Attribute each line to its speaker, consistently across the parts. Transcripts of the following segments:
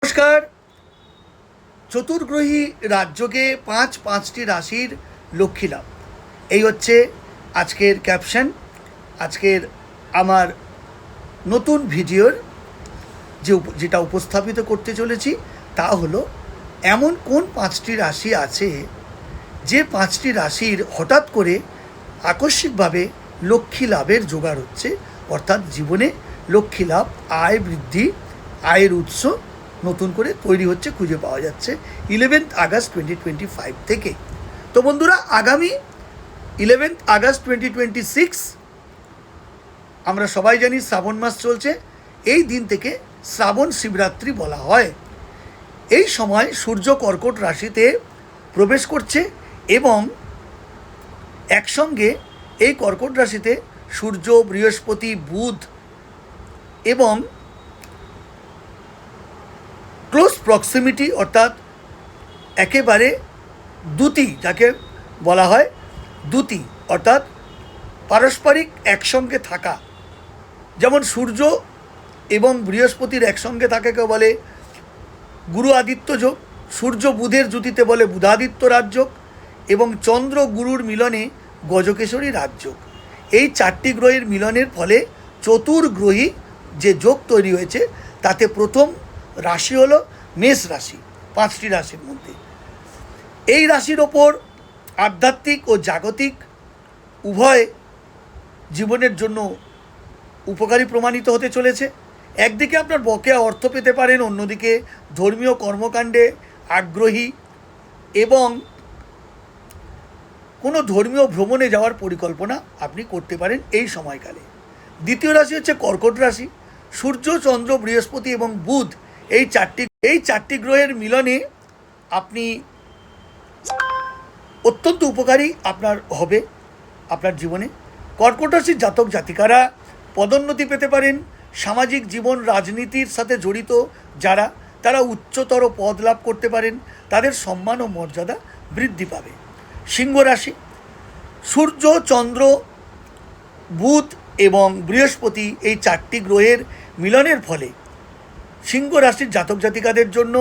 Speaker 1: নমস্কার। চতুর্গ্রহী রাজযোগে পাঁচটি রাশির লক্ষ্মী লাভ, এই হচ্ছে আজকের ক্যাপশন। আজকের আমার নতুন ভিডিওর যেটা উপস্থাপিত করতে চলেছি তা হলো এমন কোন 5টি রাশি আছে যে 5টি রাশির হঠাৎ করে আকস্মিকভাবে লক্ষ্মী লাভের জোগাড় হচ্ছে, অর্থাৎ জীবনে লক্ষ্মী লাভ, আয় বৃদ্ধি, আয়ের উৎস নতুন করে তৈরি হচ্ছে, খুঁজে পাওয়া যাচ্ছে 11 আগস্ট 2025 থেকে। তো বন্ধুরা, আগামী 11 আগস্ট 2026 আমরা সবাই জানি শ্রাবণ মাস চলছে। এই দিন থেকে শ্রাবণ শিবরাত্রি বলা হয়। এই সময় সূর্য কর্কট রাশিতে প্রবেশ করছে এবং একসঙ্গে এই কর্কট রাশিতে সূর্য, বৃহস্পতি, বুধ এবং ক্লোজ প্রক্সিমিটি অর্থাৎ একেবারে দ্যুতি, যাকে বলা হয় দ্যুতি অর্থাৎ পারস্পরিক একসঙ্গে থাকা, যেমন সূর্য এবং বৃহস্পতির একসঙ্গে থাকাকে বলে গুরু আদিত্য যোগ, সূর্য বুধের জ্যোতিতে বলে বুধাদিত্য রাজযোগ এবং চন্দ্র গুরুর মিলনে গজকেশরী রাজযোগ। এই 4টি গ্রহের মিলনের ফলে চতুর্গ্রহী যে যোগ তৈরি হয়েছে, তাতে প্রথম রাশি হলো মেষ রাশি। 5টি রাশির মধ্যে এই রাশির ওপর আধ্যাত্মিক ও জাগতিক উভয় জীবনের জন্য উপকারী প্রমাণিত হতে চলেছে। একদিকে আপনার বকেয়া অর্থ পেতে পারেন, অন্যদিকে ধর্মীয় কর্মকাণ্ডে আগ্রহী এবং কোনো ধর্মীয় ভ্রমণে যাওয়ার পরিকল্পনা আপনি করতে পারেন এই সময়কালে। দ্বিতীয় রাশি হচ্ছে কর্কট রাশি। সূর্য, চন্দ্র, বৃহস্পতি এবং বুধ এই চারটি গ্রহের মিলনে আপনি অত্যন্ত উপকারী আপনার হবে আপনার জীবনে। কর্কট রাশির জাতক জাতিকারা পদোন্নতি পেতে পারেন। সামাজিক জীবন, রাজনীতির সাথে জড়িত যারা, তারা উচ্চতর পদ লাভ করতে পারেন। তাদের সম্মান ও মর্যাদা বৃদ্ধি পাবে। সিংহ রাশি। সূর্য, চন্দ্র, বুধ এবং বৃহস্পতি এই 4টি গ্রহের মিলনের ফলে সিংহ রাশির জাতক জাতিকাদের জন্য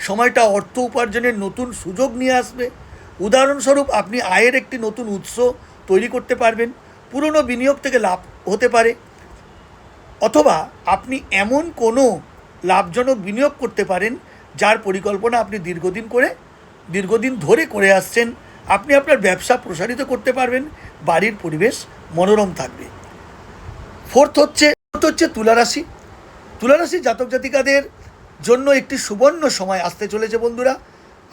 Speaker 1: সময়টা অর্থ উপার্জনের নতুন সুযোগ নিয়ে আসবে। উদাহরণস্বরূপ, আপনি আয়ের একটি নতুন উৎস তৈরি করতে পারবেন। পুরনো বিনিয়োগ থেকে লাভ হতে পারে, অথবা আপনি এমন কোনো লাভজনক বিনিয়োগ করতে পারেন যার পরিকল্পনা আপনি দীর্ঘদিন ধরে করে আসছেন। আপনি আপনার ব্যবসা প্রসারিত করতে পারবেন। বাড়ির পরিবেশ মনোরম থাকবে। ফোর্থ হচ্ছে তুলা রাশি। তুলা রাশির জাতক জাতিকাদের জন্য একটি সুবর্ণ সময় আসতে চলেছে বন্ধুরা।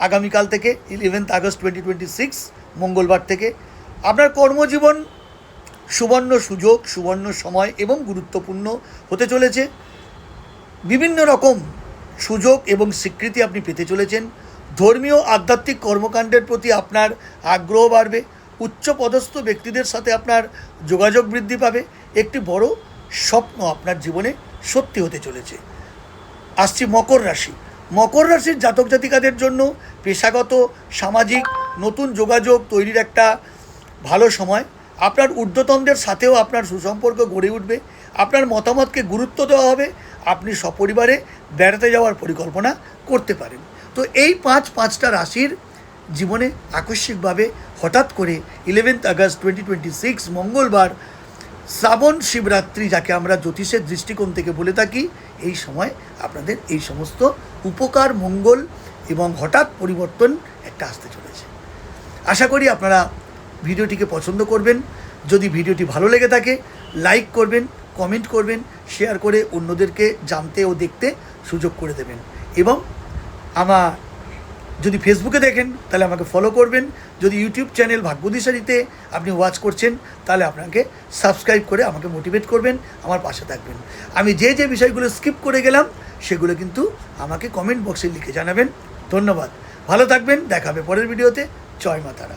Speaker 1: আগামীকাল থেকে 11 আগস্ট 2026 মঙ্গলবার থেকে আপনার কর্মজীবন সুবর্ণ সুযোগ, সুবর্ণ সময় এবং গুরুত্বপূর্ণ হতে চলেছে। বিভিন্ন রকম সুযোগ এবং স্বীকৃতি আপনি পেতে চলেছেন। ধর্মীয় আধ্যাত্মিক কর্মকাণ্ডের প্রতি আপনার আগ্রহ বাড়বে। উচ্চপদস্থ ব্যক্তিদের সাথে আপনার যোগাযোগ বৃদ্ধি পাবে। একটি বড় স্বপ্ন আপনার জীবনে সত্যি হতে চলেছে। আসছি মকর রাশি। মকর রাশির জাতক জাতিকাদের জন্য পেশাগত, সামাজিক নতুন যোগাযোগ তৈরির একটা ভালো সময়। আপনার ঊর্ধ্বতনদের সাথেও আপনার সুসম্পর্ক গড়ে উঠবে। আপনার মতামতকে গুরুত্ব দেওয়া হবে। আপনি সপরিবারে বেড়াতে যাওয়ার পরিকল্পনা করতে পারেন। তো এই পাঁচটা রাশির জীবনে আকস্মিকভাবে হঠাৎ করে 11 আগস্ট 2026 মঙ্গলবার শ্রাবণ শিবরাত্রি, যাকে আমরা জ্যোতিষের দৃষ্টিকোণ থেকে বলে থাকি, এই সময় আপনাদের এই সমস্ত উপকার, মঙ্গল এবং হঠাৎ পরিবর্তন একটা আসতে চলেছে। আশা করি আপনারা ভিডিওটিকে পছন্দ করবেন। যদি ভিডিওটি ভালো লেগে থাকে লাইক করবেন, কমেন্ট করবেন, শেয়ার করে অন্যদেরকে জানতে ও দেখতে সুযোগ করে দেবেন। এবং আমার যদি ফেসবুকে দেখেন তাহলে আমাকে ফলো করবেন। যদি ইউটিউব চ্যানেল ভাগ্যদিশারিতে আপনি ওয়াচ করছেন তাহলে আপনাকে সাবস্ক্রাইব করে আমাকে মোটিভেট করবেন, আমার পাশে থাকবেন। আমি যে বিষয়গুলো স্কিপ করে গেলাম সেগুলো কিন্তু আমাকে কমেন্ট বক্সে লিখে জানাবেন। ধন্যবাদ, ভালো থাকবেন, দেখা হবে পরের ভিডিওতে। জয় মা তারা।